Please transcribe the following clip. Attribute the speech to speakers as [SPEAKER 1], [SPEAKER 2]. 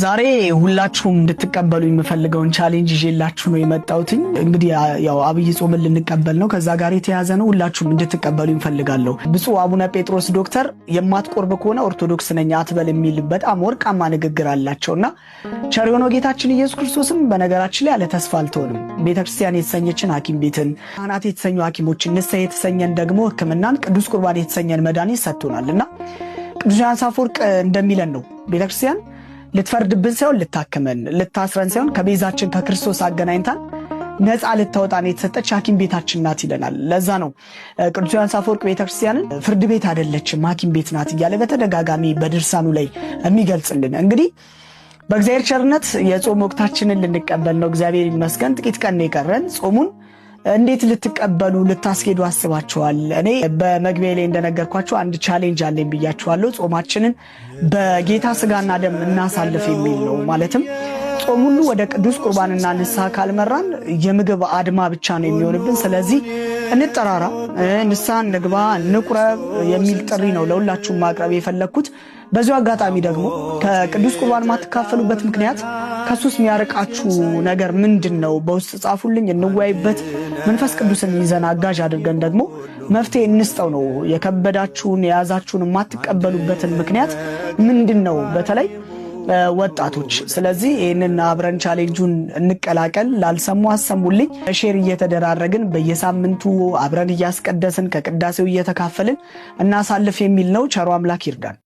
[SPEAKER 1] ዛሬ ሁላችሁም እንድትቀበሉ የምፈልገውን ቻሌንጅ ይዤላችሁ ነው የመጣሁት። እንግዲህ ያው አብይ ጾምን ልንቀበል ነው፣ ከዛ ጋር የተያዘ ነው። ሁላችሁም እንድትቀበሉ እንፈልጋለሁ። ብፁዕ አቡነ ጴጥሮስ ዶክተር የማትቆርብ ከሆነ ኦርቶዶክስ ነኝ አትበል የሚል በጣም ወርቃማ ንግግር አላቸውና ቸር የሆነው ጌታችን ኢየሱስ ክርስቶስም በነገራችን ላይ ያለ ተስፋ አልተወንም። ቤተክርስቲያን የተሰኘችን ሐኪም ቤትን፣ ካህናት የተሰኙ ሐኪሞችን፣ ንስሐ የተሰኘን ደግሞ ሕክምናን፣ ቅዱስ ቁርባን የተሰኘን መድኃኒት ሰጥቶናልና ቅዱስ ዮሐንስ አፈወርቅ እንደሚለን ነው ቤተክርስቲያን ልትፈርድብን ሳይሆን ልታክመን፣ ልታስረን ሳይሆን ከቤዛችን ከክርስቶስ አገናኝታን ነፃ ልታወጣን የተሰጠች ሐኪም ቤታችን ናት ይለናል። ለዛ ነው ቅዱስ ዮሐንስ አፈወርቅ ቤተክርስቲያንን ፍርድ ቤት አይደለችም ሐኪም ቤት ናት እያለ በተደጋጋሚ በድርሳኑ ላይ የሚገልጽልን። እንግዲህ በእግዚአብሔር ቸርነት የጾም ወቅታችንን ልንቀበል ነው። እግዚአብሔር ይመስገን ጥቂት ቀን ነው የቀረን። ጾሙን እንዴት ልትቀበሉ ልታስኬዱ አስባችኋል? እኔ በመግቢያ ላይ እንደነገርኳችሁ አንድ ቻሌንጅ አለኝ ብያችኋለሁ። ጾማችንን በጌታ ስጋና ደም እናሳልፍ የሚል ነው። ማለትም ጾም ሁሉ ወደ ቅዱስ ቁርባንና ንስሐ ካልመራን የምግብ አድማ ብቻ ነው የሚሆንብን። ስለዚህ እንጠራራ፣ ንስሐ እንግባ፣ እንቁረብ የሚል ጥሪ ነው ለሁላችሁም ማቅረብ የፈለግኩት። በዚሁ አጋጣሚ ደግሞ ከቅዱስ ቁርባን ማትካፈሉበት ምክንያት ከሱስ የሚያርቃችሁ ነገር ምንድን ነው? በውስጥ ጻፉልኝ፣ እንወያይበት። መንፈስ ቅዱስን ይዘን አጋዥ አድርገን ደግሞ መፍትሄ እንስጠው ነው። የከበዳችሁን የያዛችሁን የማትቀበሉበትን ምክንያት ምንድን ነው? በተለይ ወጣቶች። ስለዚህ ይህንን አብረን ቻሌንጁን እንቀላቀል። ላልሰሙ አሰሙልኝ። ሼር እየተደራረግን በየሳምንቱ አብረን እያስቀደስን ከቅዳሴው እየተካፈልን እናሳልፍ የሚል ነው። ቸሩ አምላክ ይርዳን።